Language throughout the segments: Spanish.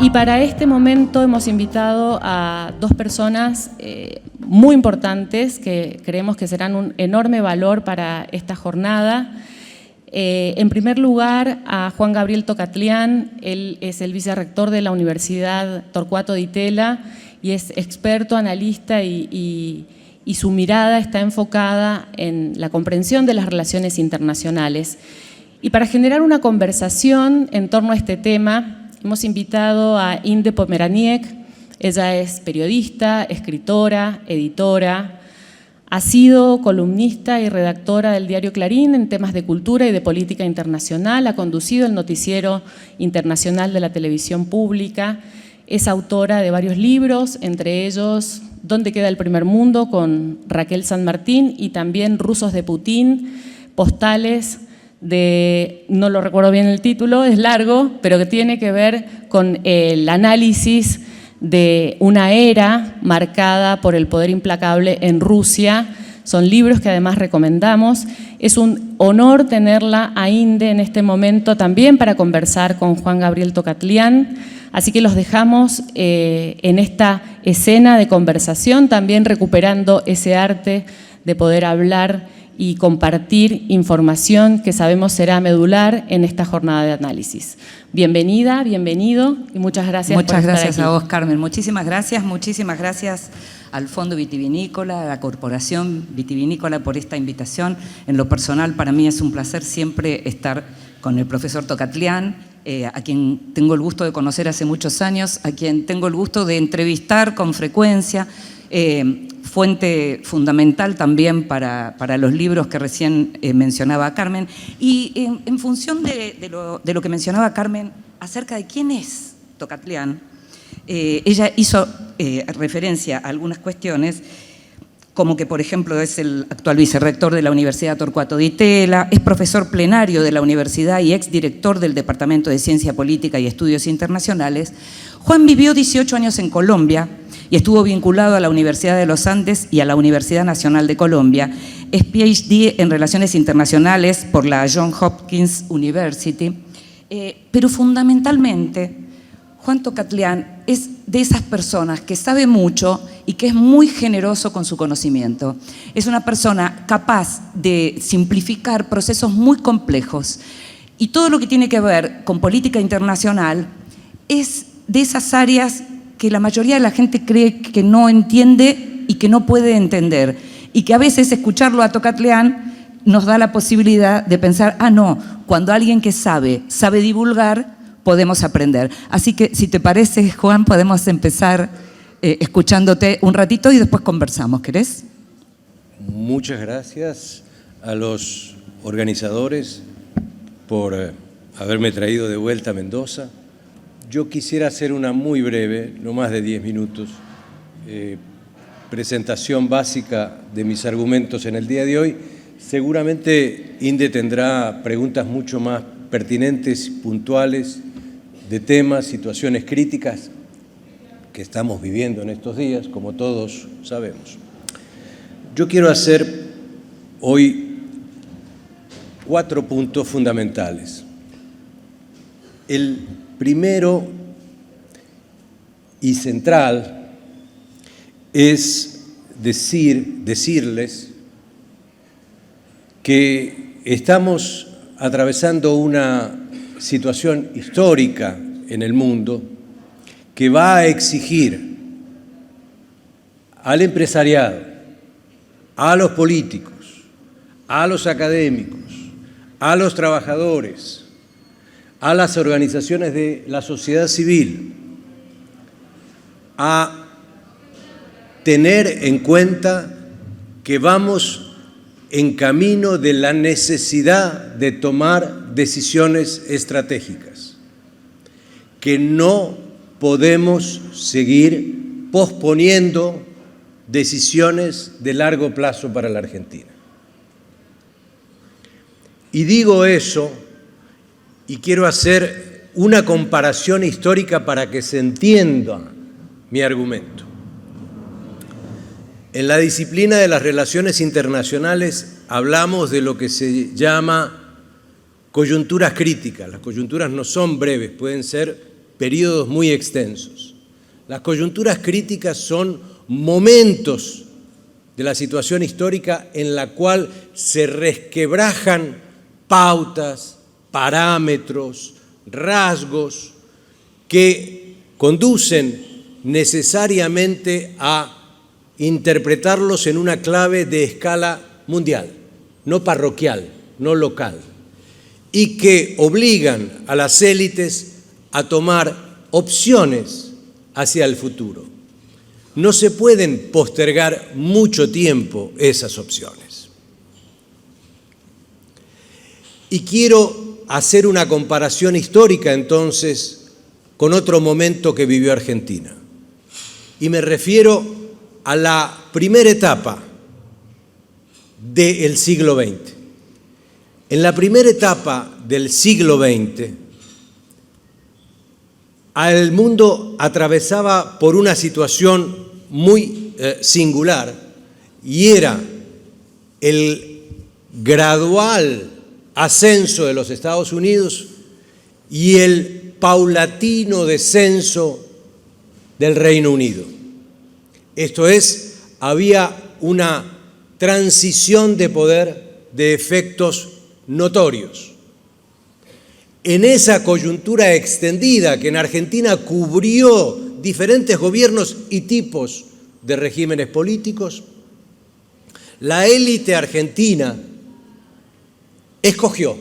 Y para este momento hemos invitado a dos personas muy importantes que creemos que serán un enorme valor para esta jornada. En primer lugar, a Juan Gabriel Tocatlián. Él es el vicerrector de la Universidad Torcuato Di Tella y es experto, analista y su mirada está enfocada en la comprensión de las relaciones internacionales. Y para generar una conversación en torno a este tema, hemos invitado a Inde Pomeraniec. Ella es periodista, escritora, editora. Ha sido columnista y redactora del diario Clarín en temas de cultura y de política internacional. Ha conducido el noticiero internacional de la televisión pública. Es autora de varios libros, entre ellos ¿Dónde queda el primer mundo?, con Raquel San Martín, y también Rusos de Putin, postales de, no lo recuerdo bien el título, es largo, pero que tiene que ver con el análisis de una era marcada por el poder implacable en Rusia. Son libros que además recomendamos. Es un honor tenerla a Inde en este momento también para conversar con Juan Gabriel Tocatlián. Así que los dejamos en esta escena de conversación, también recuperando ese arte de poder hablar y compartir información que sabemos será medular en esta jornada de análisis. Bienvenida, bienvenido y muchas gracias por estar aquí. Muchas gracias a vos, Carmen. Muchísimas gracias al Fondo Vitivinícola, a la Corporación Vitivinícola por esta invitación. En lo personal, para mí es un placer siempre estar con el profesor Tocatlián, a quien tengo el gusto de conocer hace muchos años, a quien tengo el gusto de entrevistar con frecuencia, fuente fundamental también para los libros que recién mencionaba Carmen. Y en función de lo que mencionaba Carmen acerca de quién es Tocatlián, ella hizo referencia a algunas cuestiones, como que, por ejemplo, es el actual vicerrector de la Universidad Torcuato Di Tella, es profesor plenario de la universidad y exdirector del Departamento de Ciencia Política y Estudios Internacionales. Juan vivió 18 años en Colombia y estuvo vinculado a la Universidad de los Andes y a la Universidad Nacional de Colombia. Es PhD en Relaciones Internacionales por la Johns Hopkins University. Pero fundamentalmente, Juan Tocatlián es de esas personas que sabe mucho y que es muy generoso con su conocimiento. Es una persona capaz de simplificar procesos muy complejos, y todo lo que tiene que ver con política internacional es de esas áreas que la mayoría de la gente cree que no entiende y que no puede entender, y que a veces escucharlo a Tocatlián nos da la posibilidad de pensar, no, cuando alguien que sabe divulgar, podemos aprender. Así que, si te parece, Juan, podemos empezar escuchándote un ratito y después conversamos. ¿Querés? Muchas gracias a los organizadores por haberme traído de vuelta a Mendoza. Yo quisiera hacer una muy breve, no más de 10 minutos, presentación básica de mis argumentos en el día de hoy. Seguramente Inde tendrá preguntas mucho más pertinentes y puntuales de temas, situaciones críticas que estamos viviendo en estos días, como todos sabemos. Yo quiero hacer hoy 4 puntos fundamentales. El primero y central es decirles que estamos atravesando una situación histórica en el mundo que va a exigir al empresariado, a los políticos, a los académicos, a los trabajadores, a las organizaciones de la sociedad civil, a tener en cuenta que vamos en camino de la necesidad de tomar decisiones estratégicas, que no podemos seguir posponiendo decisiones de largo plazo para la Argentina. Y digo eso y quiero hacer una comparación histórica para que se entienda mi argumento. En la disciplina de las relaciones internacionales hablamos de lo que se llama coyunturas críticas. Las coyunturas no son breves, pueden ser periodos muy extensos. Las coyunturas críticas son momentos de la situación histórica en la cual se resquebrajan pautas, parámetros, rasgos que conducen necesariamente a interpretarlos en una clave de escala mundial, no parroquial, no local, y que obligan a las élites a tomar opciones hacia el futuro. No se pueden postergar mucho tiempo esas opciones. Y quiero hacer una comparación histórica entonces con otro momento que vivió Argentina. Y me refiero a la primera etapa del siglo XX. En la primera etapa del siglo XX, el mundo atravesaba por una situación muy singular, y era el gradual ascenso de los Estados Unidos y el paulatino descenso del Reino Unido. Esto es, había una transición de poder de efectos notorios. En esa coyuntura extendida que en Argentina cubrió diferentes gobiernos y tipos de regímenes políticos, la élite argentina escogió,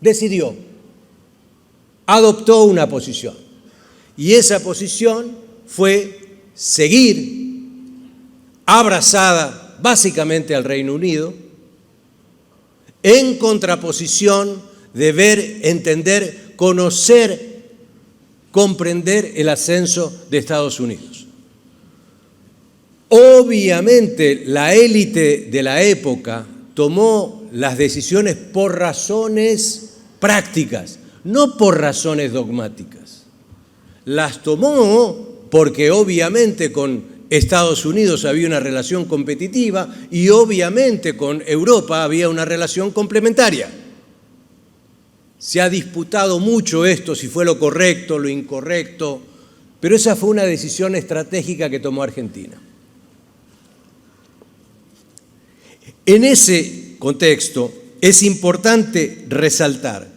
decidió, adoptó una posición. Y esa posición fue seguir abrazada básicamente al Reino Unido, en contraposición de ver, entender, conocer, comprender el ascenso de Estados Unidos. Obviamente, la élite de la época tomó las decisiones por razones prácticas, no por razones dogmáticas. Las tomó porque obviamente con Estados Unidos había una relación competitiva y obviamente con Europa había una relación complementaria. Se ha disputado mucho esto, si fue lo correcto, lo incorrecto, pero esa fue una decisión estratégica que tomó Argentina. En ese contexto es importante resaltar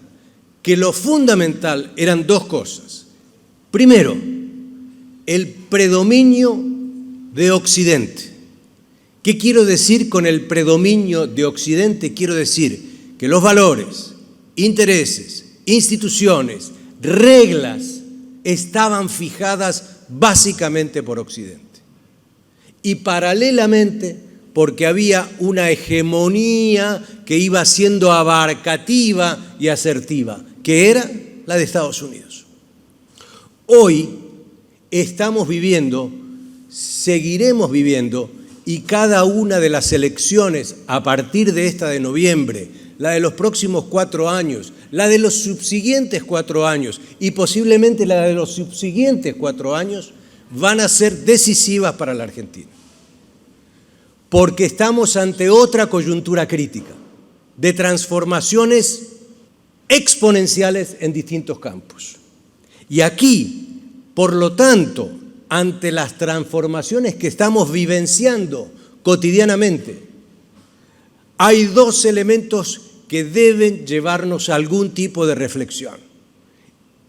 que lo fundamental eran dos cosas. Primero, el predominio de Occidente. ¿Qué quiero decir con el predominio de Occidente? Quiero decir que los valores, intereses, instituciones, reglas estaban fijadas básicamente por Occidente. Y paralelamente, porque había una hegemonía que iba siendo abarcativa y asertiva, que era la de Estados Unidos. Hoy estamos viviendo, seguiremos viviendo, y cada una de las elecciones a partir de esta de noviembre, la de los próximos 4 años, la de los subsiguientes 4 años y posiblemente la de los subsiguientes 4 años, van a ser decisivas para la Argentina. Porque estamos ante otra coyuntura crítica de transformaciones exponenciales en distintos campos. Y aquí, por lo tanto, ante las transformaciones que estamos vivenciando cotidianamente, hay dos elementos que deben llevarnos a algún tipo de reflexión.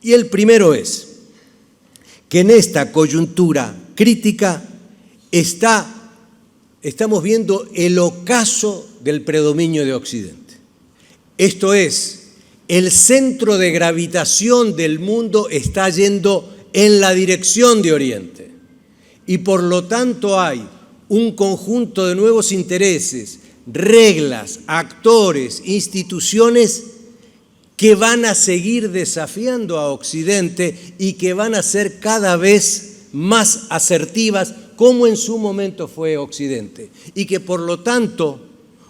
Y el primero es que en esta coyuntura crítica estamos viendo el ocaso del predominio de Occidente. Esto es, el centro de gravitación del mundo está yendo en la dirección de Oriente. Y por lo tanto hay un conjunto de nuevos intereses, reglas, actores, instituciones que van a seguir desafiando a Occidente y que van a ser cada vez más asertivas, como en su momento fue Occidente, y que por lo tanto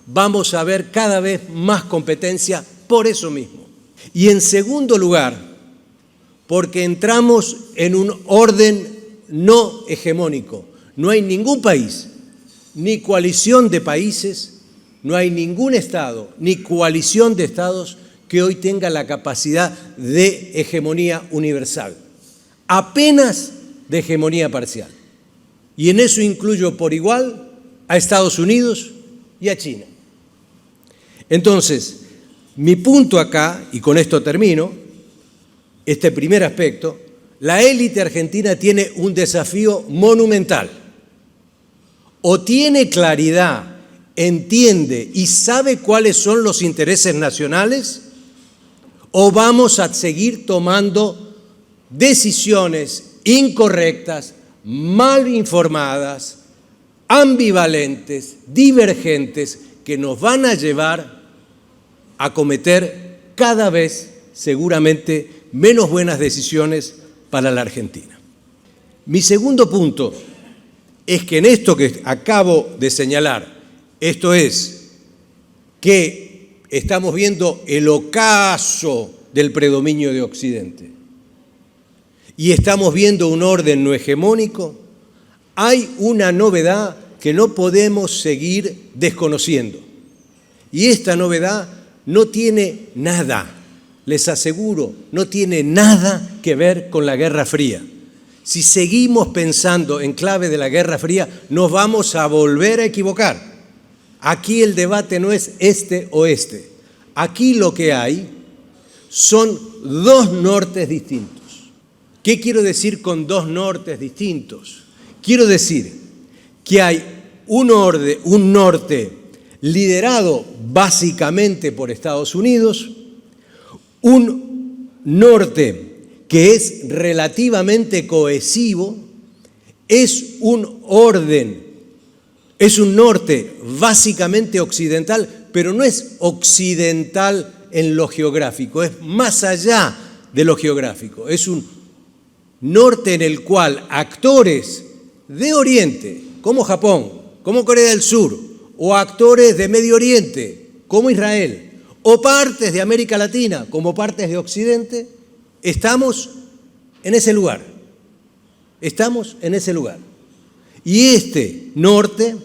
vamos a ver cada vez más competencia por eso mismo. Y en segundo lugar, porque entramos en un orden no hegemónico. No hay ningún país, ni coalición de países, no hay ningún Estado, ni coalición de Estados que hoy tenga la capacidad de hegemonía universal. apenas de hegemonía parcial. Y en eso incluyo por igual a Estados Unidos y a China. Entonces, mi punto acá, y con esto termino, este primer aspecto, la élite argentina tiene un desafío monumental. O tiene claridad, entiende y sabe cuáles son los intereses nacionales, o vamos a seguir tomando decisiones incorrectas, mal informadas, ambivalentes, divergentes, que nos van a llevar a cometer cada vez seguramente menos buenas decisiones para la Argentina. Mi segundo punto es que en esto que acabo de señalar, esto es que estamos viendo el ocaso del predominio de Occidente y estamos viendo un orden no hegemónico, hay una novedad que no podemos seguir desconociendo. Y esta novedad no tiene nada, les aseguro, no tiene nada que ver con la Guerra Fría. Si seguimos pensando en clave de la Guerra Fría, nos vamos a volver a equivocar. Aquí el debate no es este-oeste. Aquí lo que hay son dos nortes distintos. ¿Qué quiero decir con dos nortes distintos? Quiero decir que hay un norte liderado básicamente por Estados Unidos, un norte que es relativamente cohesivo, es un norte básicamente occidental, pero no es occidental en lo geográfico, es más allá de lo geográfico. Es un norte en el cual actores de Oriente, como Japón, como Corea del Sur, o actores de Medio Oriente, como Israel, o partes de América Latina, como partes de Occidente, estamos en ese lugar. Estamos en ese lugar. Y este norte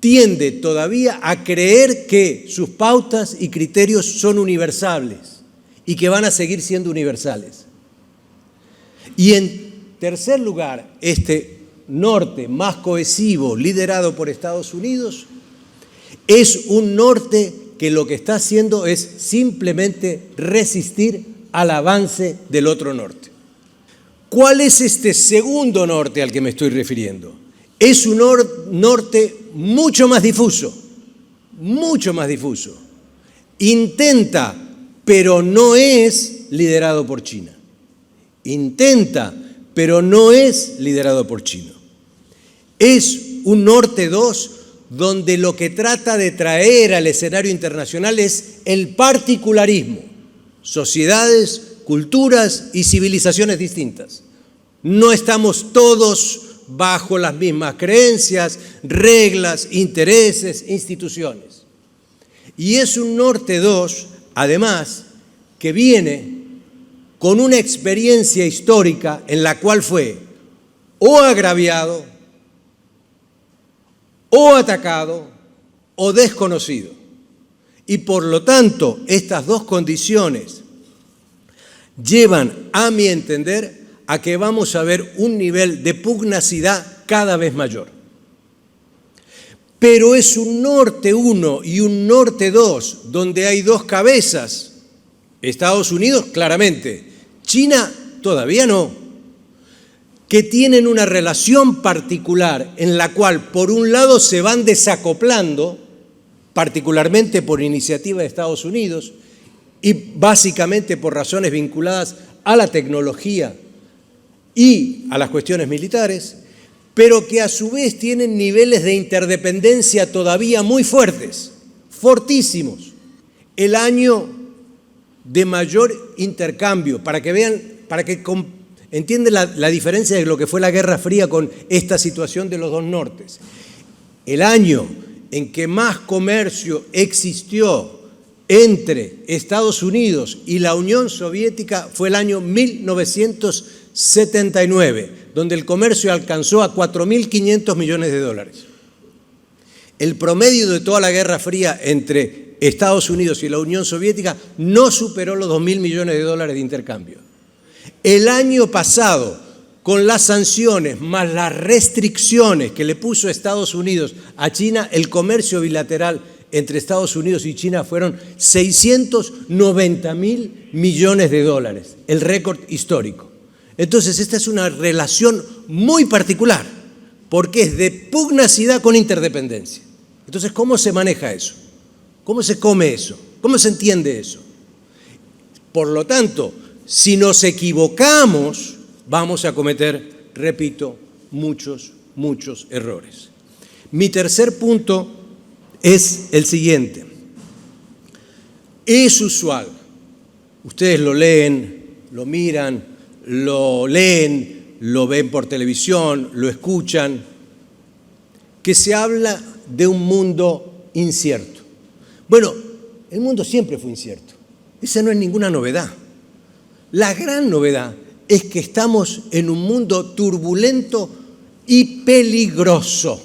tiende todavía a creer que sus pautas y criterios son universales y que van a seguir siendo universales. Y en tercer lugar, este norte más cohesivo, liderado por Estados Unidos, es un norte que lo que está haciendo es simplemente resistir al avance del otro norte. ¿Cuál es este segundo norte al que me estoy refiriendo? Es un norte mucho más difuso, mucho más difuso. Intenta, pero no es liderado por China. Intenta, pero no es liderado por China. Es un norte 2 donde lo que trata de traer al escenario internacional es el particularismo, sociedades, culturas y civilizaciones distintas. No estamos todos bajo las mismas creencias, reglas, intereses, instituciones. Y es un norte 2, además, que viene con una experiencia histórica en la cual fue o agraviado, o atacado, o desconocido. Y por lo tanto, estas dos condiciones llevan, a mi entender, a que vamos a ver un nivel de pugnacidad cada vez mayor. Pero es un norte 1 y un norte 2, donde hay dos cabezas. Estados Unidos, claramente. China, todavía no. Que tienen una relación particular en la cual, por un lado, se van desacoplando, particularmente por iniciativa de Estados Unidos y básicamente por razones vinculadas a la tecnología y a las cuestiones militares, pero que a su vez tienen niveles de interdependencia todavía muy fuertes, fortísimos. El año de mayor intercambio, para que vean, para que entienden la diferencia de lo que fue la Guerra Fría con esta situación de los dos nortes. El año en que más comercio existió entre Estados Unidos y la Unión Soviética fue el año 1979, donde el comercio alcanzó a 4.500 millones de dólares. El promedio de toda la Guerra Fría entre Estados Unidos y la Unión Soviética no superó los 2.000 millones de dólares de intercambio. El año pasado, con las sanciones más las restricciones que le puso Estados Unidos a China, el comercio bilateral entre Estados Unidos y China fueron 690.000 millones de dólares, el récord histórico. Entonces, esta es una relación muy particular, porque es de pugnacidad con interdependencia. Entonces, ¿cómo se maneja eso? ¿Cómo se come eso? ¿Cómo se entiende eso? Por lo tanto, si nos equivocamos, vamos a cometer, repito, muchos errores. Mi tercer punto es el siguiente. Es usual, ustedes lo leen, lo miran, lo leen, lo ven por televisión, lo escuchan, que se habla de un mundo incierto. Bueno, el mundo siempre fue incierto. Esa no es ninguna novedad. La gran novedad es que estamos en un mundo turbulento y peligroso.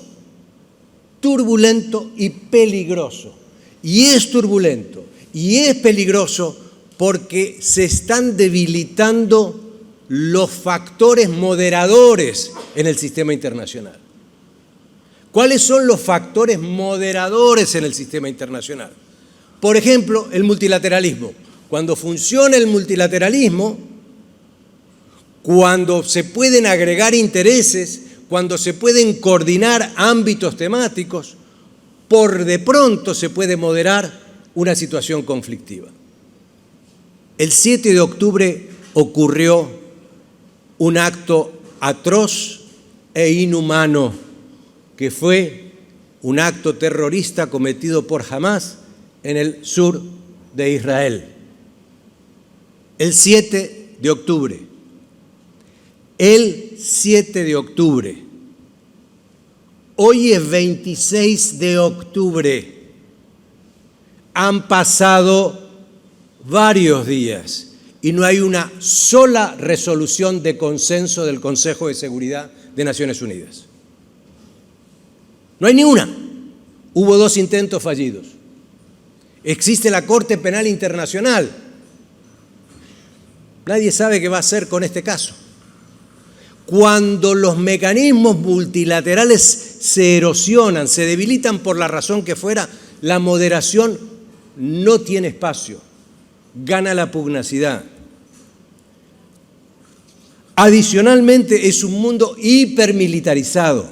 Turbulento y peligroso. Y es turbulento y es peligroso porque se están debilitando los factores moderadores en el sistema internacional. ¿Cuáles son los factores moderadores en el sistema internacional? Por ejemplo, el multilateralismo. Cuando funciona el multilateralismo, cuando se pueden agregar intereses, cuando se pueden coordinar ámbitos temáticos, por de pronto se puede moderar una situación conflictiva. El 7 de octubre ocurrió un acto atroz e inhumano, que fue un acto terrorista cometido por Hamás en el sur de Israel. El 7 de octubre. El 7 de octubre. Hoy es 26 de octubre. Han pasado varios días y no hay una sola resolución de consenso del Consejo de Seguridad de Naciones Unidas. No hay ni una. Hubo 2 intentos fallidos. Existe la Corte Penal Internacional. Nadie sabe qué va a hacer con este caso. Cuando los mecanismos multilaterales se erosionan, se debilitan por la razón que fuera, la moderación no tiene espacio, gana la pugnacidad. Adicionalmente, es un mundo hipermilitarizado.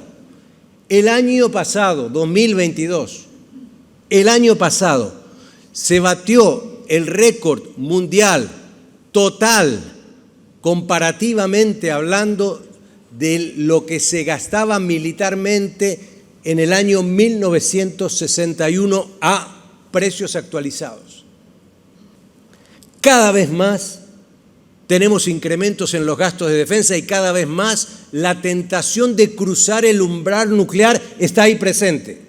El año pasado, 2022, el año pasado, se batió el récord mundial total, comparativamente hablando, de lo que se gastaba militarmente en el año 1961 a precios actualizados. Cada vez más tenemos incrementos en los gastos de defensa y cada vez más la tentación de cruzar el umbral nuclear está ahí presente.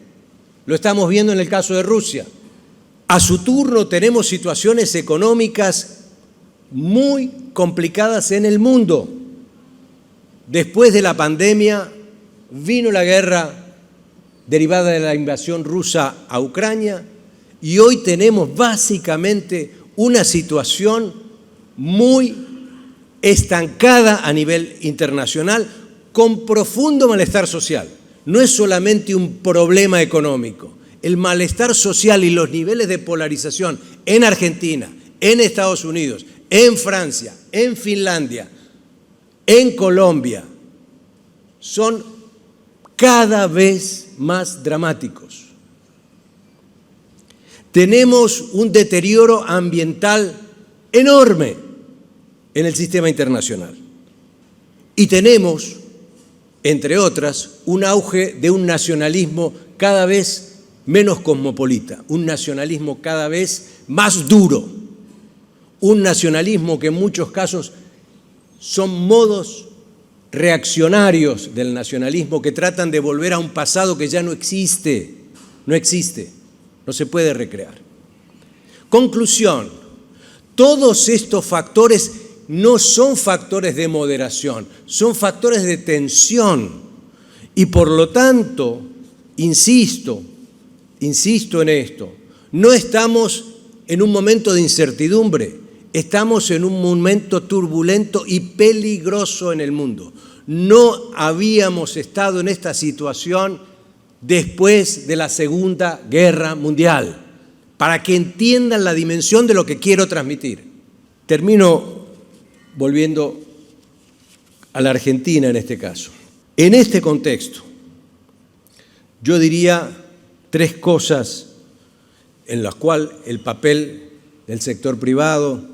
Lo estamos viendo en el caso de Rusia. A su turno tenemos situaciones económicas muy complicadas en el mundo. Después de la pandemia vino la guerra derivada de la invasión rusa a Ucrania y hoy tenemos básicamente una situación muy estancada a nivel internacional con profundo malestar social. No es solamente un problema económico. El malestar social y los niveles de polarización en Argentina, en Estados Unidos, en Francia, en Finlandia, en Colombia, son cada vez más dramáticos. Tenemos un deterioro ambiental enorme en el sistema internacional. Y tenemos, entre otras, un auge de un nacionalismo cada vez menos cosmopolita, un nacionalismo cada vez más duro, un nacionalismo que en muchos casos son modos reaccionarios del nacionalismo que tratan de volver a un pasado que ya no existe, no se puede recrear. Conclusión, todos estos factores no son factores de moderación, son factores de tensión y por lo tanto, insisto en esto, no estamos en un momento de incertidumbre, Estamos en un momento turbulento y peligroso en el mundo. No habíamos estado en esta situación después de la Segunda Guerra Mundial, para que entiendan la dimensión de lo que quiero transmitir. Termino volviendo a la Argentina en este caso. En este contexto, yo diría 3 cosas en las cuales el papel del sector privado,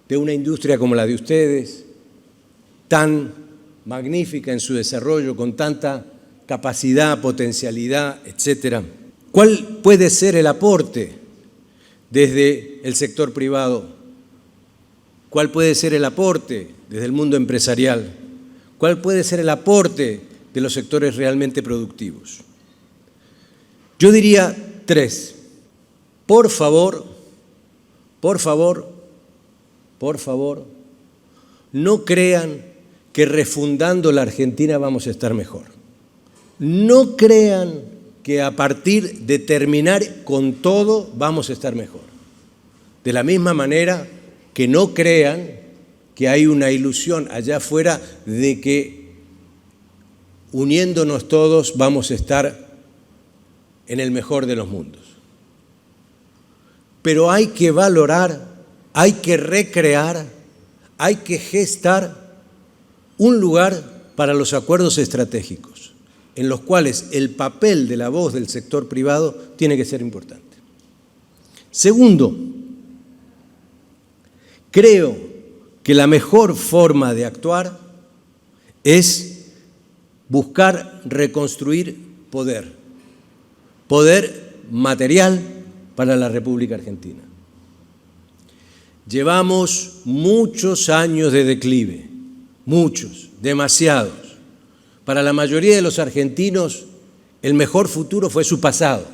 de una industria como la de ustedes, tan magnífica en su desarrollo, con tanta capacidad, potencialidad, etcétera. ¿Cuál puede ser el aporte desde el sector privado? ¿Cuál puede ser el aporte desde el mundo empresarial? ¿Cuál puede ser el aporte de los sectores realmente productivos? Yo diría 3. Por favor, no crean que refundando la Argentina vamos a estar mejor. No crean que a partir de terminar con todo vamos a estar mejor. De la misma manera que no crean que hay una ilusión allá afuera de que uniéndonos todos vamos a estar en el mejor de los mundos. Pero hay que valorar, hay que recrear, hay que gestar un lugar para los acuerdos estratégicos, en los cuales el papel de la voz del sector privado tiene que ser importante. Segundo, creo que la mejor forma de actuar es buscar reconstruir poder material para la República Argentina. Llevamos muchos años de declive, muchos, demasiados. Para la mayoría de los argentinos, el mejor futuro fue su pasado.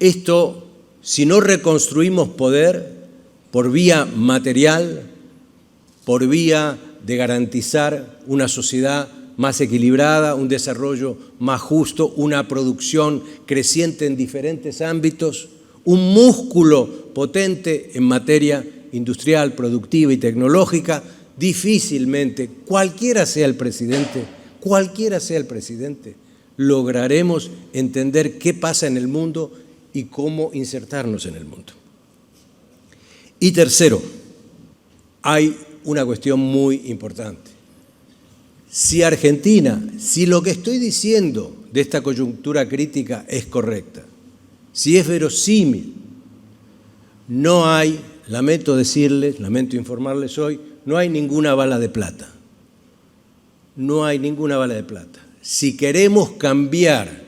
Esto, si no reconstruimos poder por vía material, por vía de garantizar una sociedad más equilibrada, un desarrollo más justo, una producción creciente en diferentes ámbitos, un músculo potente en materia industrial, productiva y tecnológica, difícilmente, cualquiera sea el presidente, lograremos entender qué pasa en el mundo y cómo insertarnos en el mundo. Y tercero, hay una cuestión muy importante. Si Argentina, si lo que estoy diciendo de esta coyuntura crítica es correcta, si es verosímil, no hay, lamento decirles, lamento informarles hoy, no hay ninguna bala de plata. No hay ninguna bala de plata. Si queremos cambiar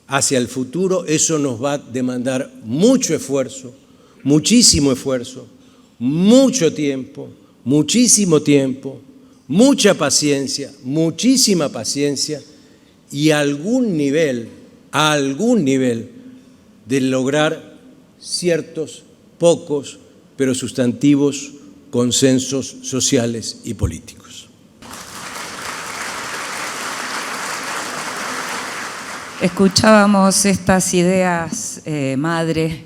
hacia el futuro, eso nos va a demandar mucho esfuerzo, muchísimo esfuerzo, mucho tiempo, muchísimo tiempo, mucha paciencia, muchísima paciencia y algún nivel de lograr ciertos, pocos, pero sustantivos consensos sociales y políticos. Escuchábamos estas ideas madre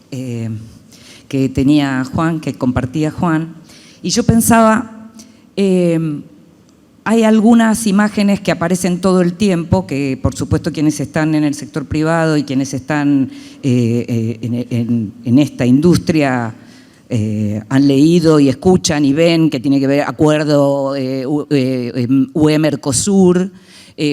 que tenía Juan, que compartía Juan, y yo pensaba, hay algunas imágenes que aparecen todo el tiempo, que por supuesto quienes están en el sector privado y quienes están en esta industria han leído y escuchan y ven, que tiene que ver acuerdo UE-Mercosur,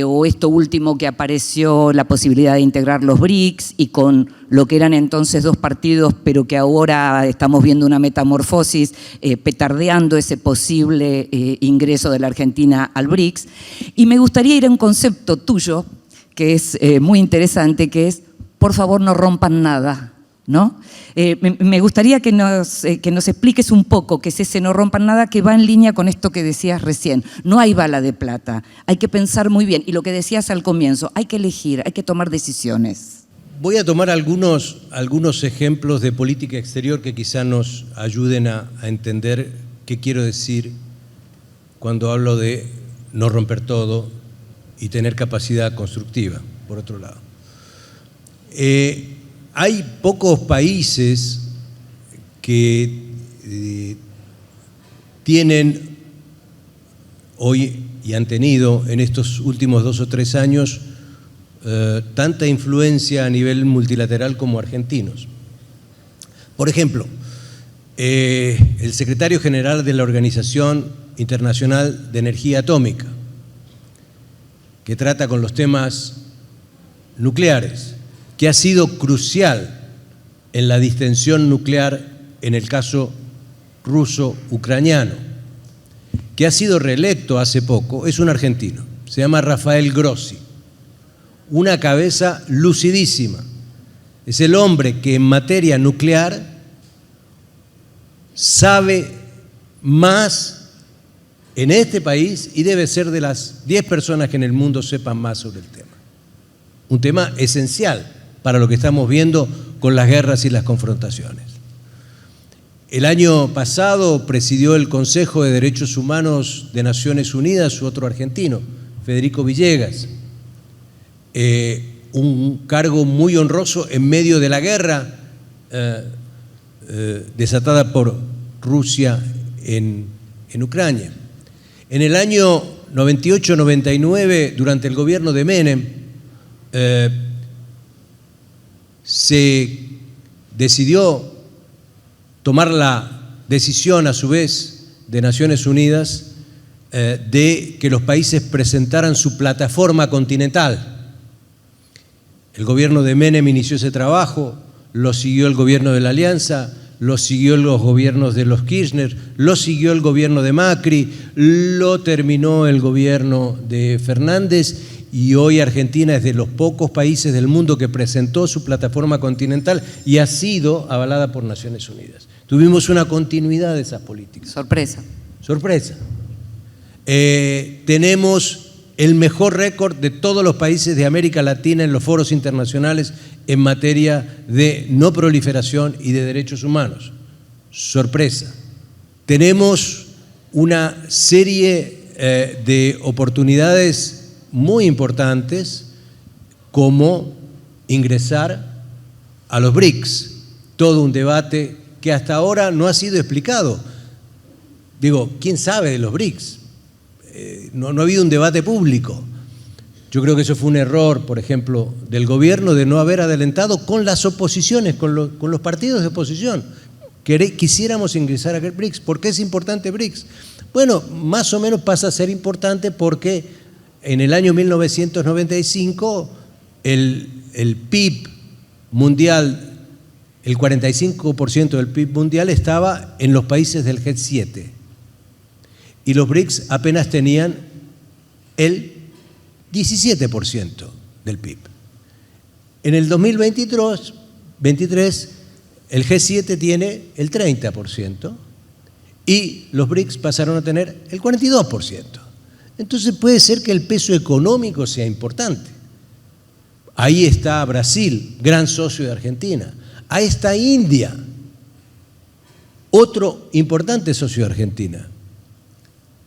o esto último que apareció, la posibilidad de integrar los BRICS, y con lo que eran entonces 2 partidos, pero que ahora estamos viendo una metamorfosis, petardeando ese posible ingreso de la Argentina al BRICS. Y me gustaría ir a un concepto tuyo, que es muy interesante, que es, por favor, no rompan nada, ¿no? Me gustaría que nos expliques un poco qué es ese no rompan nada, que va en línea con esto que decías recién. No hay bala de plata, hay que pensar muy bien. Y lo que decías al comienzo, hay que elegir, hay que tomar decisiones. Voy a tomar algunos ejemplos de política exterior que quizá nos ayuden a entender qué quiero decir cuando hablo de no romper todo y tener capacidad constructiva, por otro lado. Hay pocos países que tienen hoy y han tenido en estos últimos 2 o 3 años tanta influencia a nivel multilateral como argentinos. Por ejemplo, el secretario general de la Organización Internacional de Energía Atómica, que trata con los temas nucleares, que ha sido crucial en la distensión nuclear en el caso ruso-ucraniano, que ha sido reelecto hace poco, es un argentino, se llama Rafael Grossi, una cabeza lucidísima. Es el hombre que en materia nuclear sabe más en este país y debe ser de las 10 personas que en el mundo sepan más sobre el tema. Un tema esencial para lo que estamos viendo con las guerras y las confrontaciones. El año pasado presidió el Consejo de Derechos Humanos de Naciones Unidas otro argentino, Federico Villegas, un cargo muy honroso en medio de la guerra desatada por Rusia en Ucrania. En el año 98-99, durante el gobierno de Menem, se decidió tomar la decisión, a su vez, de Naciones Unidas de que los países presentaran su plataforma continental. El gobierno de Menem inició ese trabajo, lo siguió el gobierno de la Alianza, lo siguió los gobiernos de los Kirchner, lo siguió el gobierno de Macri, lo terminó el gobierno de Fernández y hoy Argentina es de los pocos países del mundo que presentó su plataforma continental y ha sido avalada por Naciones Unidas. Tuvimos una continuidad de esas políticas. Sorpresa. Sorpresa. Tenemos el mejor récord de todos los países de América Latina en los foros internacionales en materia de no proliferación y de derechos humanos. Sorpresa. Tenemos una serie de oportunidades muy importantes como ingresar a los BRICS, todo un debate que hasta ahora no ha sido explicado. Digo, ¿quién sabe de los BRICS? No ha habido un debate público. Yo creo que eso fue un error, por ejemplo, del gobierno de no haber adelantado con las oposiciones, con los partidos de oposición. Quisiéramos ingresar a BRICS. ¿Por qué es importante BRICS? Bueno, más o menos pasa a ser importante porque en el año 1995 el PIB mundial, el 45% del PIB mundial estaba en los países del G7 y los BRICS apenas tenían el 17% del PIB. En el 2023 el G7 tiene el 30% y los BRICS pasaron a tener el 42%. Entonces puede ser que el peso económico sea importante. Ahí está Brasil, gran socio de Argentina. Ahí está India, otro importante socio de Argentina.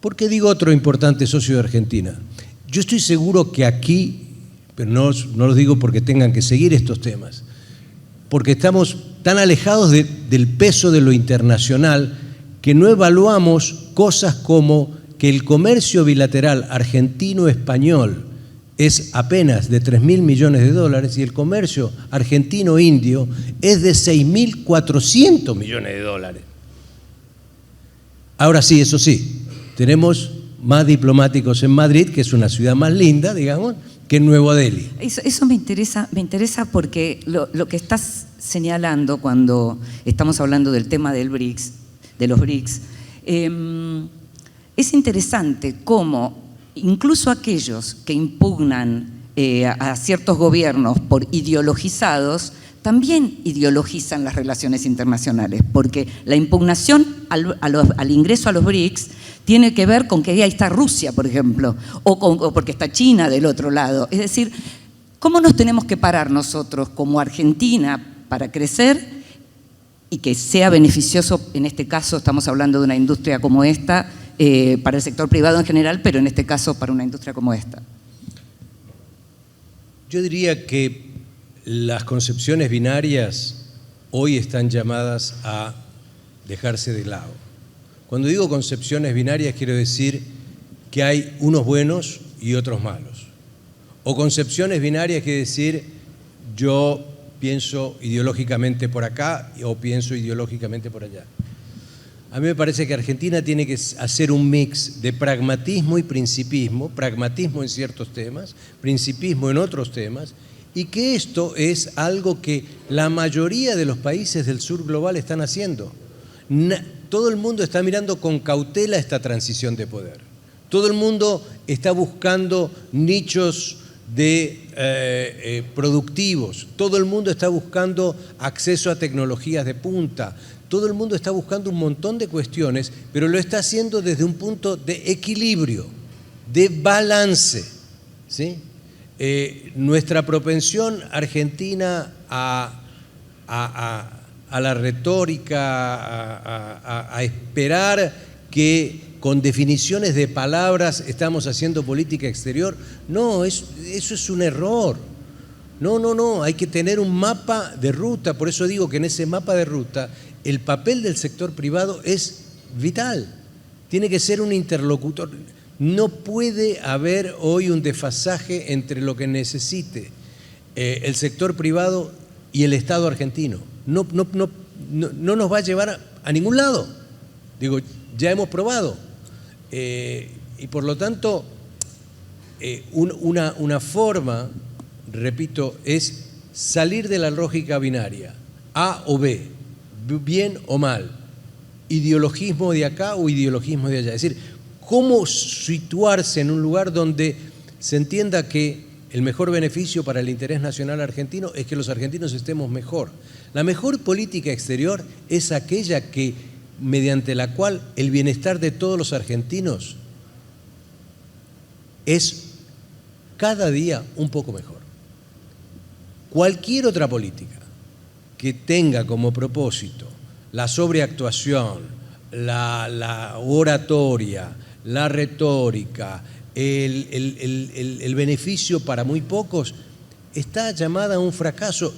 ¿Por qué digo otro importante socio de Argentina? Yo estoy seguro que aquí, pero no lo digo porque tengan que seguir estos temas, porque estamos tan alejados del peso de lo internacional que no evaluamos cosas como que el comercio bilateral argentino-español es apenas de 3.000 millones de dólares y el comercio argentino-indio es de 6.400 millones de dólares. Ahora sí, eso sí, tenemos más diplomáticos en Madrid, que es una ciudad más linda, digamos, que en Nueva Delhi. Eso me interesa porque lo que estás señalando cuando estamos hablando del tema del BRICS, de los BRICS, es interesante cómo incluso aquellos que impugnan a ciertos gobiernos por ideologizados, también ideologizan las relaciones internacionales, porque la impugnación al ingreso a los BRICS tiene que ver con que ahí está Rusia, por ejemplo, o porque está China del otro lado. Es decir, ¿cómo nos tenemos que parar nosotros como Argentina para crecer y que sea beneficioso? En este caso estamos hablando de una industria como esta, para el sector privado en general, pero en este caso para una industria como esta. Yo diría que las concepciones binarias hoy están llamadas a dejarse de lado. Cuando digo concepciones binarias quiero decir que hay unos buenos y otros malos. O concepciones binarias quiere decir yo pienso ideológicamente por acá o pienso ideológicamente por allá. A mí me parece que Argentina tiene que hacer un mix de pragmatismo y principismo, pragmatismo en ciertos temas, principismo en otros temas, y que esto es algo que la mayoría de los países del sur global están haciendo. Todo el mundo está mirando con cautela esta transición de poder. Todo el mundo está buscando nichos productivos. Todo el mundo está buscando acceso a tecnologías de punta. Todo el mundo está buscando un montón de cuestiones, pero lo está haciendo desde un punto de equilibrio, de balance, ¿sí? Nuestra propensión argentina a la retórica, a esperar que con definiciones de palabras estamos haciendo política exterior, no, eso es un error. No, hay que tener un mapa de ruta. Por eso digo que en ese mapa de ruta el papel del sector privado es vital. Tiene que ser un interlocutor. No puede haber hoy un desfasaje entre lo que necesite el sector privado y el Estado argentino. No nos va a llevar a ningún lado. Digo, ya hemos probado. Y por lo tanto, una forma, repito, es salir de la lógica binaria, A o B, bien o mal, ideologismo de acá o ideologismo de allá. Es decir, cómo situarse en un lugar donde se entienda que el mejor beneficio para el interés nacional argentino es que los argentinos estemos mejor. La mejor política exterior es aquella mediante la cual el bienestar de todos los argentinos es cada día un poco mejor. Cualquier otra política que tenga como propósito la sobreactuación, la oratoria, la retórica, el beneficio para muy pocos, está llamada a un fracaso.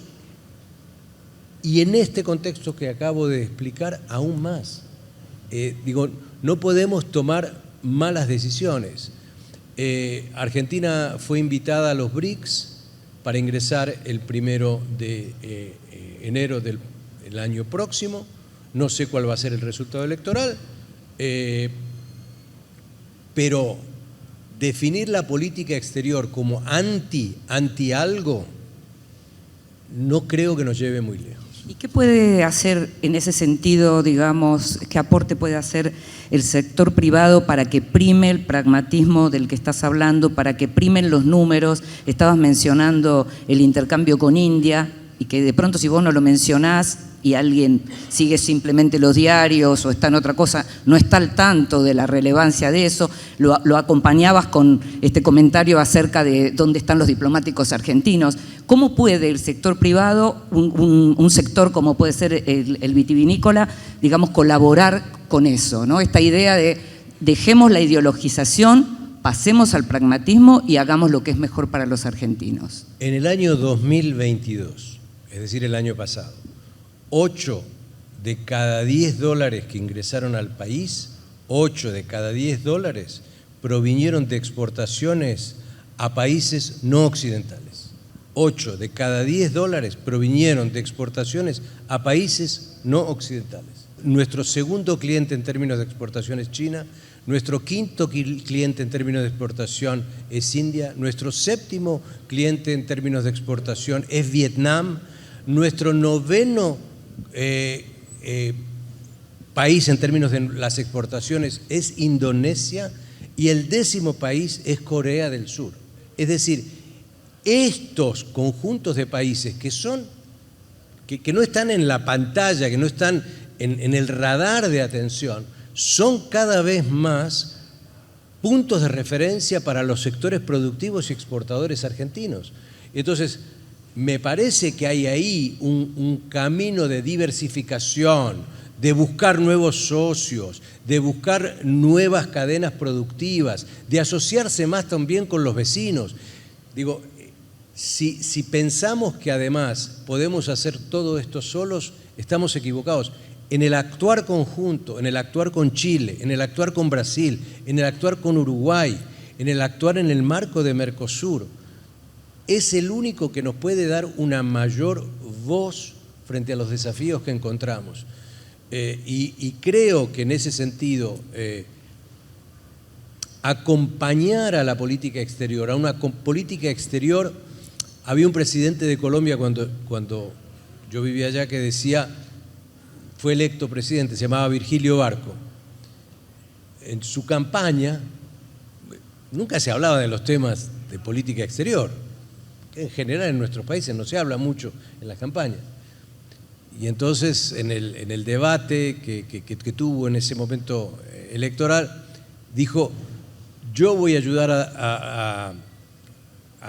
Y en este contexto que acabo de explicar, aún más. No podemos tomar malas decisiones. Argentina fue invitada a los BRICS para ingresar el 1 de enero del año próximo. No sé cuál va a ser el resultado electoral, pero definir la política exterior como anti algo, no creo que nos lleve muy lejos. ¿Y qué puede hacer en ese sentido, digamos, qué aporte puede hacer el sector privado para que prime el pragmatismo del que estás hablando, para que primen los números? Estabas mencionando el intercambio con India y que de pronto si vos no lo mencionás y alguien sigue simplemente los diarios o está en otra cosa, no está al tanto de la relevancia de eso, lo acompañabas con este comentario acerca de dónde están los diplomáticos argentinos. ¿Cómo puede el sector privado, un sector como puede ser el vitivinícola, digamos, colaborar con eso, ¿no? Esta idea de dejemos la ideologización, pasemos al pragmatismo y hagamos lo que es mejor para los argentinos. En el año 2022, es decir, el año pasado, 8 de cada 10 dólares que ingresaron al país, 8 de cada 10 dólares provinieron de exportaciones a países no occidentales. 8 de cada 10 dólares provinieron de exportaciones a países no occidentales. Nuestro segundo cliente en términos de exportación es China, nuestro quinto cliente en términos de exportación es India, nuestro séptimo cliente en términos de exportación es Vietnam, nuestro noveno país en términos de las exportaciones es Indonesia y el 10º país es Corea del Sur. Es decir, estos conjuntos de países que no están en la pantalla, que no están en el radar de atención, son cada vez más puntos de referencia para los sectores productivos y exportadores argentinos. Entonces, me parece que hay ahí un camino de diversificación, de buscar nuevos socios, de buscar nuevas cadenas productivas, de asociarse más también con los vecinos. Digo, si pensamos que además podemos hacer todo esto solos, estamos equivocados. en el actuar conjunto, en el actuar con Chile, en el actuar con Brasil, en el actuar con Uruguay, en el actuar en el marco de Mercosur, es el único que nos puede dar una mayor voz frente a los desafíos que encontramos. Y creo que en ese sentido, acompañar a la política exterior, a una política exterior, había un presidente de Colombia cuando yo vivía allá que decía, fue electo presidente, se llamaba Virgilio Barco. En su campaña nunca se hablaba de los temas de política exterior, que en general en nuestros países no se habla mucho en las campañas. Y entonces en el debate que tuvo en ese momento electoral, dijo, yo voy a ayudar a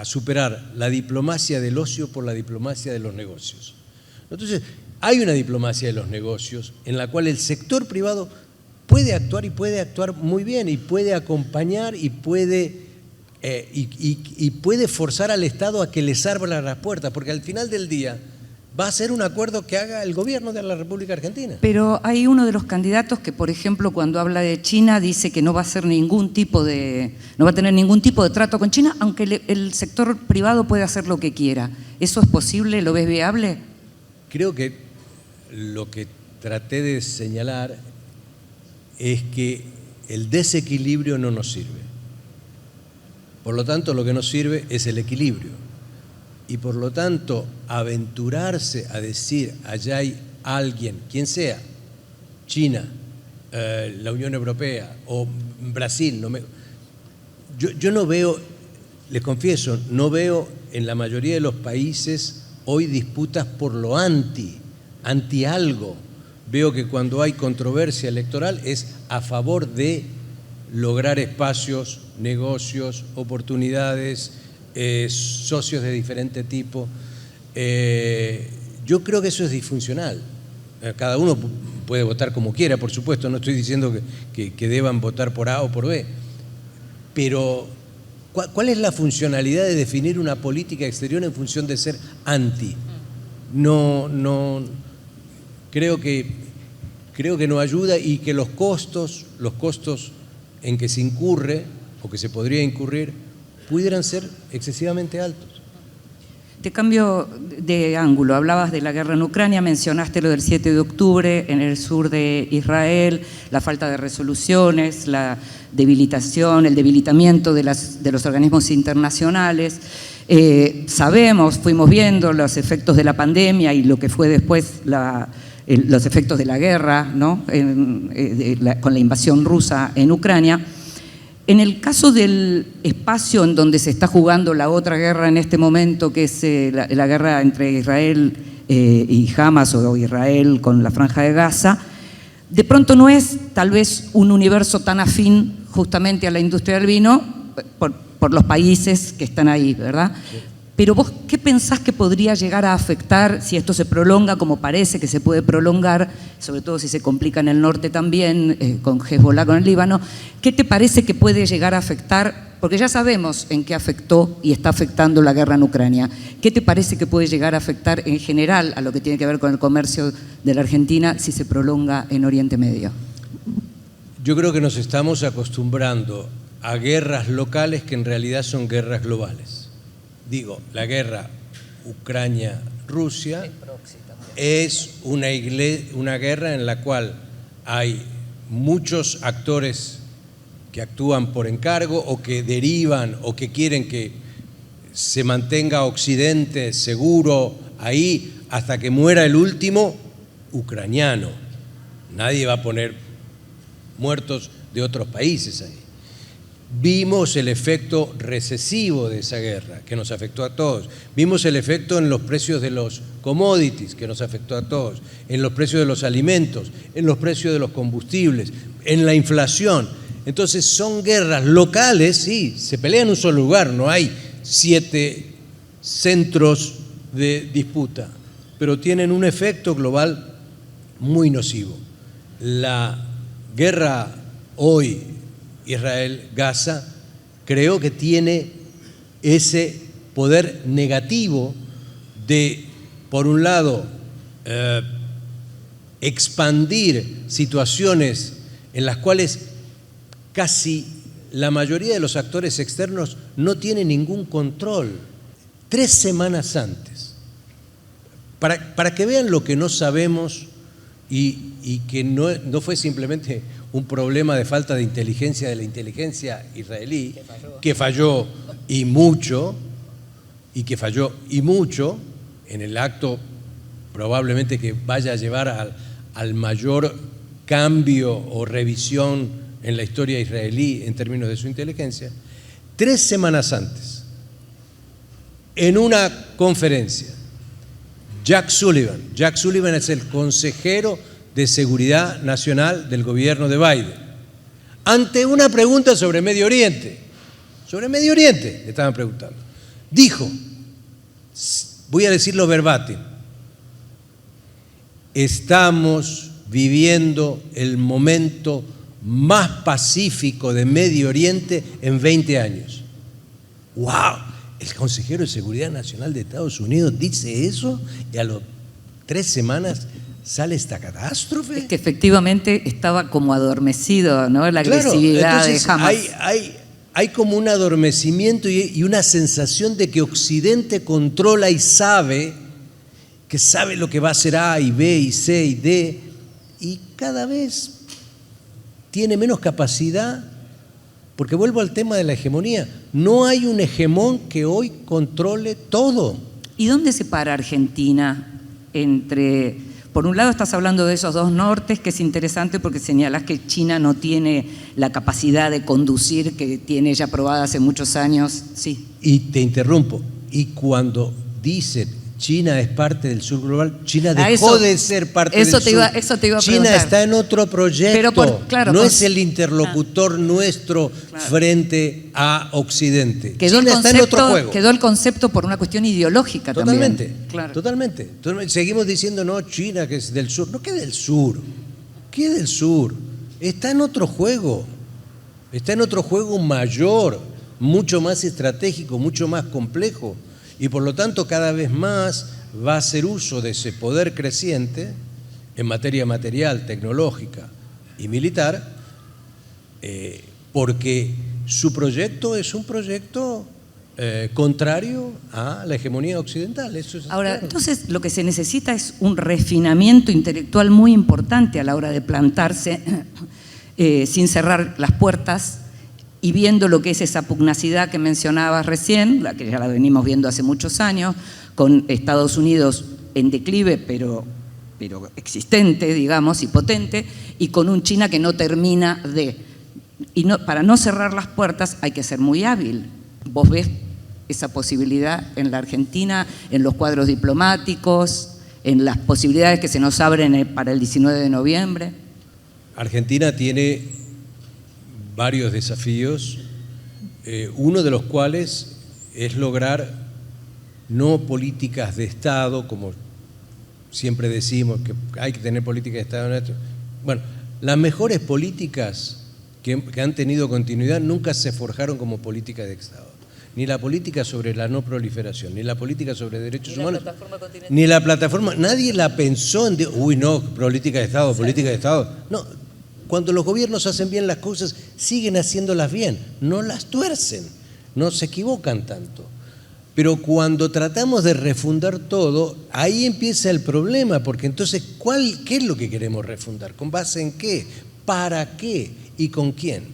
superar la diplomacia del ocio por la diplomacia de los negocios. Entonces, hay una diplomacia de los negocios en la cual el sector privado puede actuar y puede actuar muy bien y puede acompañar y puede forzar al Estado a que les abra las puertas, porque al final del día va a ser un acuerdo que haga el gobierno de la República Argentina. Pero hay uno de los candidatos que, por ejemplo, cuando habla de China, dice que no va a hacer no va a tener ningún tipo de trato con China, aunque el sector privado puede hacer lo que quiera. ¿Eso es posible? ¿Lo ves viable? Creo que lo que traté de señalar es que el desequilibrio no nos sirve. Por lo tanto, lo que nos sirve es el equilibrio. Y por lo tanto, aventurarse a decir, allá hay alguien, quien sea, China, la Unión Europea o Brasil, yo no veo, les confieso, no veo en la mayoría de los países hoy disputas por lo anti algo. Veo que cuando hay controversia electoral es a favor de lograr espacios, negocios, oportunidades, socios de diferente tipo. Yo creo que eso es disfuncional. Cada uno puede votar como quiera, por supuesto, no estoy diciendo que deban votar por A o por B, pero ¿cuál es la funcionalidad de definir una política exterior en función de ser anti? No, creo que no ayuda y que los costos en que se incurre o que se podría incurrir pudieran ser excesivamente altos. Te cambio de ángulo. Hablabas de la guerra en Ucrania, mencionaste lo del 7 de octubre en el sur de Israel, la falta de resoluciones, la debilitación, el debilitamiento de los organismos internacionales. Fuimos viendo los efectos de la pandemia y lo que fue después los efectos de la guerra, ¿no? Con la invasión rusa en Ucrania. En el caso del espacio en donde se está jugando la otra guerra en este momento, que es la guerra entre Israel y Hamas, o Israel con la Franja de Gaza, de pronto no es tal vez un universo tan afín justamente a la industria del vino por los países que están ahí, ¿verdad? Sí. Pero vos, ¿qué pensás que podría llegar a afectar si esto se prolonga, como parece que se puede prolongar, sobre todo si se complica en el norte también, con Hezbollah, con el Líbano? ¿Qué te parece que puede llegar a afectar? Porque ya sabemos en qué afectó y está afectando la guerra en Ucrania. ¿Qué te parece que puede llegar a afectar en general a lo que tiene que ver con el comercio de la Argentina si se prolonga en Oriente Medio? Yo creo que nos estamos acostumbrando a guerras locales que en realidad son guerras globales. Digo, la guerra Ucrania-Rusia es una guerra en la cual hay muchos actores que actúan por encargo o que derivan o que quieren que se mantenga Occidente seguro ahí hasta que muera el último ucraniano. Nadie va a poner muertos de otros países ahí. Vimos el efecto recesivo de esa guerra, que nos afectó a todos. Vimos el efecto en los precios de los commodities, que nos afectó a todos, en los precios de los alimentos, en los precios de los combustibles, en la inflación. Entonces son guerras locales, sí, se pelean en un solo lugar, no hay 7 centros de disputa, pero tienen un efecto global muy nocivo. La guerra hoy Israel-Gaza, creo que tiene ese poder negativo de, por un lado, expandir situaciones en las cuales casi la mayoría de los actores externos no tienen ningún control. 3 semanas antes, para que vean lo que no sabemos y que no fue simplemente un problema de falta de inteligencia de la inteligencia israelí, que falló y mucho en el acto probablemente que vaya a llevar al mayor cambio o revisión en la historia israelí en términos de su inteligencia. 3 semanas antes, en una conferencia, Jack Sullivan es el consejero de Seguridad Nacional del gobierno de Biden, ante una pregunta sobre Medio Oriente, le estaban preguntando, dijo, voy a decirlo verbatim, estamos viviendo el momento más pacífico de Medio Oriente en 20 años. ¡Wow! El consejero de Seguridad Nacional de Estados Unidos dice eso y a las 3 semanas sale esta catástrofe. Es que efectivamente estaba como adormecido, ¿no? La agresividad de Hamas. Hay como un adormecimiento y una sensación de que Occidente controla y sabe lo que va a hacer A y B y C y D, y cada vez tiene menos capacidad, porque vuelvo al tema de la hegemonía. No hay un hegemón que hoy controle todo. ¿Y dónde se para Argentina entre, por un lado estás hablando de esos dos nortes, que es interesante porque señalás que China no tiene la capacidad de conducir que tiene ya probada hace muchos años? Sí. Y te interrumpo, y cuando dicen China es parte del sur global, China dejó de ser parte del sur. Eso te iba a China preguntar. Está en otro proyecto, no es el interlocutor nuestro frente a Occidente. Quedó China está en otro juego. Quedó el concepto por una cuestión ideológica también. Totalmente. Seguimos diciendo, no, China que es del sur. No, ¿qué del sur? ¿Qué del sur? Está en otro juego. Está en otro juego mayor, mucho más estratégico, mucho más complejo. Y por lo tanto cada vez más va a hacer uso de ese poder creciente en materia material, tecnológica y militar, porque su proyecto es un proyecto contrario a la hegemonía occidental. Eso es ahora, claro. Entonces lo que se necesita es un refinamiento intelectual muy importante a la hora de plantarse sin cerrar las puertas, y viendo lo que es esa pugnacidad que mencionabas recién, la que ya la venimos viendo hace muchos años, con Estados Unidos en declive, pero existente, digamos, y potente, y con un China que no termina de... Y para no cerrar las puertas hay que ser muy hábil. ¿Vos ves esa posibilidad en la Argentina, en los cuadros diplomáticos, en las posibilidades que se nos abren para el 19 de noviembre? Argentina tiene varios desafíos, uno de los cuales es lograr no políticas de Estado, como siempre decimos que hay que tener políticas de Estado. Bueno, las mejores políticas que han tenido continuidad nunca se forjaron como políticas de Estado. Ni la política sobre la no proliferación, ni la política sobre derechos humanos, ni la plataforma. Nadie la pensó en, política de Estado, No. Cuando los gobiernos hacen bien las cosas, siguen haciéndolas bien, no las tuercen, no se equivocan tanto. Pero cuando tratamos de refundar todo, ahí empieza el problema, porque entonces, ¿qué es lo que queremos refundar? ¿Con base en qué? ¿Para qué? ¿Y con quién?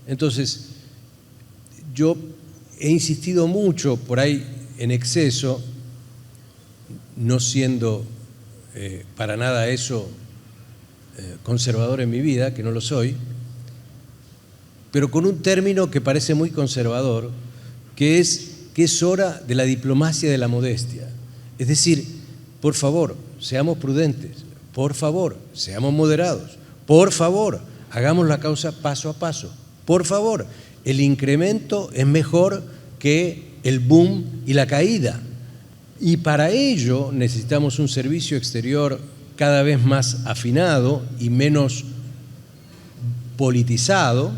Entonces, yo he insistido mucho por ahí en exceso, no siendo para nada eso conservador en mi vida, que no lo soy, pero con un término que parece muy conservador, que es hora de la diplomacia de la modestia. Es decir, por favor, seamos prudentes, por favor, seamos moderados, por favor, hagamos la causa paso a paso, por favor, el incremento es mejor que el boom y la caída. Y para ello necesitamos un servicio exterior cada vez más afinado y menos politizado,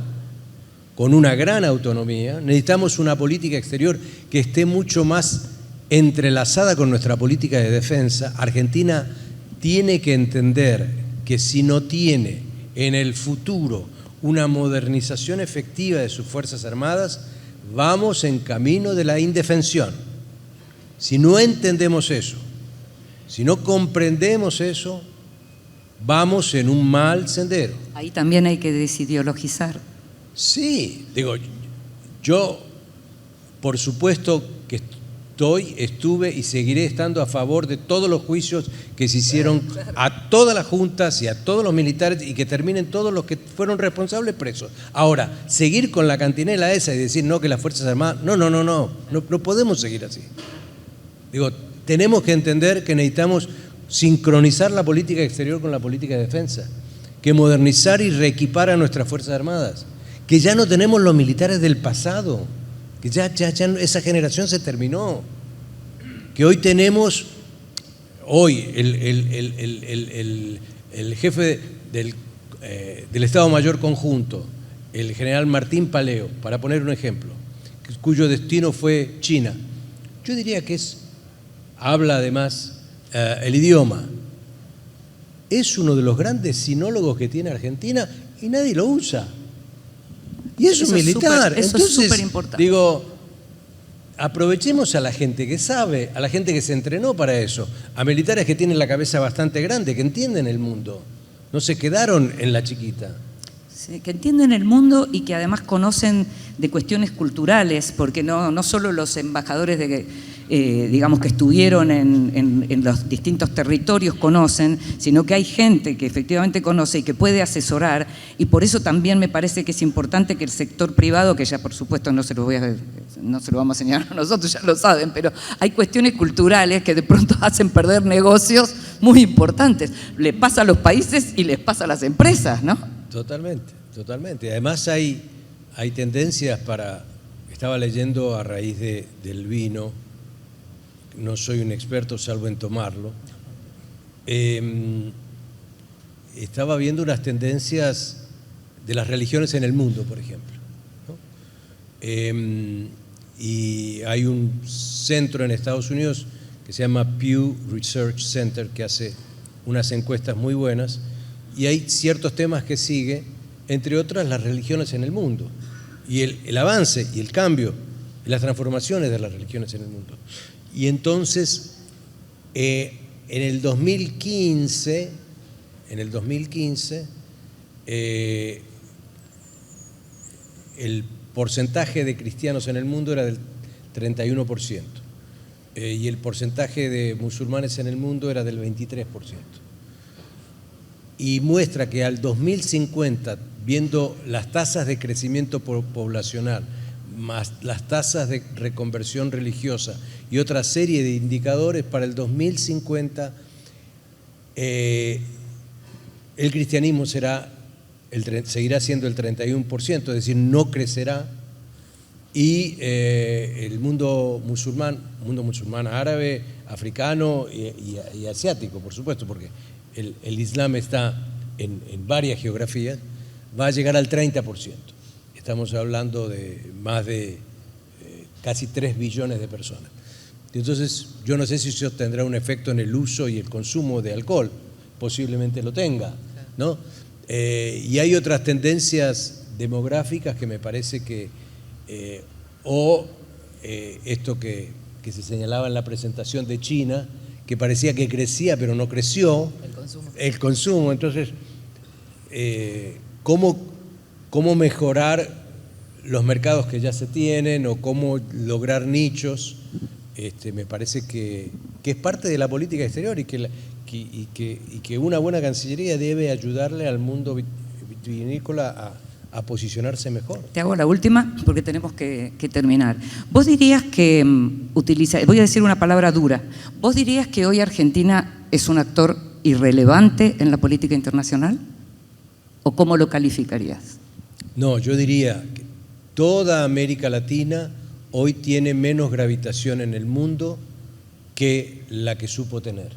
con una gran autonomía. Necesitamos una política exterior que esté mucho más entrelazada con nuestra política de defensa. Argentina tiene que entender que si no tiene en el futuro una modernización efectiva de sus Fuerzas Armadas, vamos en camino de la indefensión. Si no entendemos eso, si no comprendemos eso, vamos en un mal sendero. Ahí también hay que desideologizar. Sí, digo, yo por supuesto que estuve y seguiré estando a favor de todos los juicios que se hicieron a todas las juntas y a todos los militares y que terminen todos los que fueron responsables presos. Ahora, seguir con la cantinela esa y decir no, que las Fuerzas Armadas, no podemos seguir así. Digo, tenemos que entender que necesitamos sincronizar la política exterior con la política de defensa, que modernizar y reequipar a nuestras Fuerzas Armadas, que ya no tenemos los militares del pasado, que ya esa generación se terminó, que hoy tenemos, el jefe del Estado Mayor Conjunto, el general Martín Paleo, para poner un ejemplo, cuyo destino fue China. Yo diría que habla además el idioma. Es uno de los grandes sinólogos que tiene Argentina y nadie lo usa. Y es un militar. Eso es súper importante. Digo, aprovechemos a la gente que sabe, a la gente que se entrenó para eso, a militares que tienen la cabeza bastante grande, que entienden el mundo, no se quedaron en la chiquita. Sí, que entienden el mundo y que además conocen de cuestiones culturales, porque no solo los embajadores digamos que estuvieron en los distintos territorios conocen, sino que hay gente que efectivamente conoce y que puede asesorar, y por eso también me parece que es importante que el sector privado, que ya por supuesto no se lo vamos a señalar a nosotros, ya lo saben, pero hay cuestiones culturales que de pronto hacen perder negocios muy importantes. Le pasa a los países y les pasa a las empresas, ¿no? Totalmente, totalmente. Además hay tendencias estaba leyendo a raíz del vino, no soy un experto salvo en tomarlo, estaba viendo unas tendencias de las religiones en el mundo, por ejemplo, ¿no? Y hay un centro en Estados Unidos que se llama Pew Research Center, que hace unas encuestas muy buenas, y hay ciertos temas que sigue, entre otras las religiones en el mundo, y el avance y el cambio, y las transformaciones de las religiones en el mundo. Y entonces, en el 2015, el porcentaje de cristianos en el mundo era del 31%, y el porcentaje de musulmanes en el mundo era del 23%. Y muestra que al 2050, viendo las tasas de crecimiento poblacional, más las tasas de reconversión religiosa y otra serie de indicadores, para el 2050 el cristianismo seguirá siendo el 31%, es decir, no crecerá, y el mundo musulmán árabe, africano y asiático, por supuesto, porque el Islam está en varias geografías, va a llegar al 30%. Estamos hablando de más de casi 3 billones de personas. Entonces, yo no sé si eso tendrá un efecto en el uso y el consumo de alcohol, posiblemente lo tenga, ¿no? Y hay otras tendencias demográficas que me parece que, esto que se señalaba en la presentación de China, que parecía que crecía pero no creció, el consumo. Entonces, ¿cómo mejorar los mercados que ya se tienen o cómo lograr nichos? Me parece que es parte de la política exterior y que una buena Cancillería debe ayudarle al mundo vitivinícola a posicionarse mejor. Te hago la última porque tenemos que terminar. Vos dirías que voy a decir una palabra dura, ¿vos dirías que hoy Argentina es un actor irrelevante en la política internacional? ¿O cómo lo calificarías? No, yo diría que toda América Latina hoy tiene menos gravitación en el mundo que la que supo tener.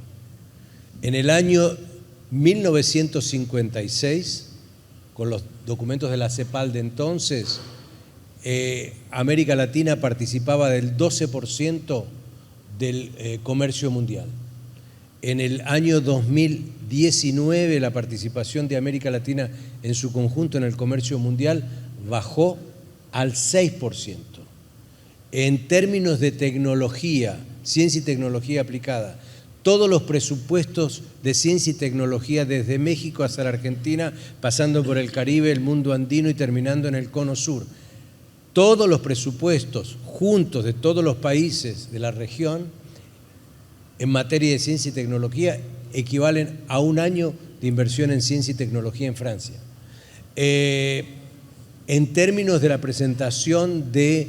En el año 1956, con los documentos de la CEPAL de entonces, América Latina participaba del 12% del comercio mundial. En el año 2019 la participación de América Latina en su conjunto en el comercio mundial bajó al 6%. En términos de tecnología, ciencia y tecnología aplicada, todos los presupuestos de ciencia y tecnología desde México hasta la Argentina, pasando por el Caribe, el mundo andino y terminando en el Cono Sur, todos los presupuestos juntos de todos los países de la región en materia de ciencia y tecnología equivalen a un año de inversión en ciencia y tecnología en Francia. En términos de la presentación de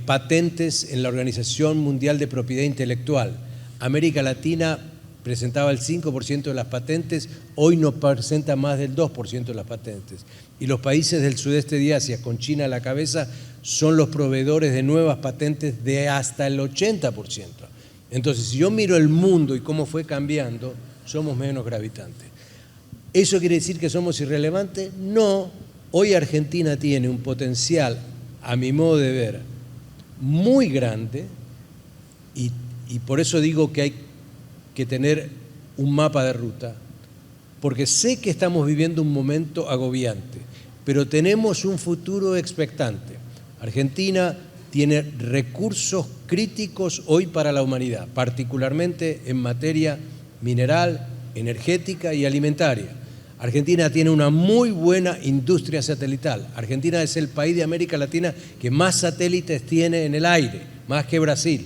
patentes en la Organización Mundial de Propiedad Intelectual, América Latina presentaba el 5% de las patentes, hoy no presenta más del 2% de las patentes. Y los países del sudeste de Asia, con China a la cabeza, son los proveedores de nuevas patentes de hasta el 80%. Entonces, si yo miro el mundo y cómo fue cambiando, somos menos gravitantes. ¿Eso quiere decir que somos irrelevantes? No. Hoy Argentina tiene un potencial, a mi modo de ver, muy grande y por eso digo que hay que tener un mapa de ruta, porque sé que estamos viviendo un momento agobiante, pero tenemos un futuro expectante. Argentina tiene recursos críticos hoy para la humanidad, particularmente en materia mineral, energética y alimentaria. Argentina tiene una muy buena industria satelital. Argentina es el país de América Latina que más satélites tiene en el aire, más que Brasil.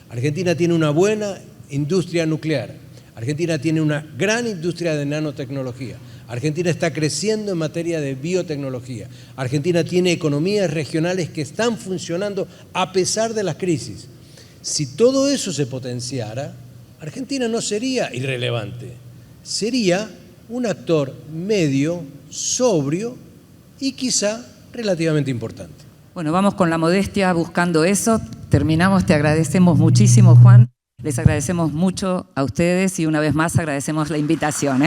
Argentina tiene una buena industria nuclear. Argentina tiene una gran industria de nanotecnología. Argentina está creciendo en materia de biotecnología. Argentina tiene economías regionales que están funcionando a pesar de las crisis. Si todo eso se potenciara, Argentina no sería irrelevante, sería un actor medio, sobrio y quizá relativamente importante. Bueno, vamos con la modestia buscando eso. Terminamos, te agradecemos muchísimo, Juan. Les agradecemos mucho a ustedes y una vez más agradecemos la invitación.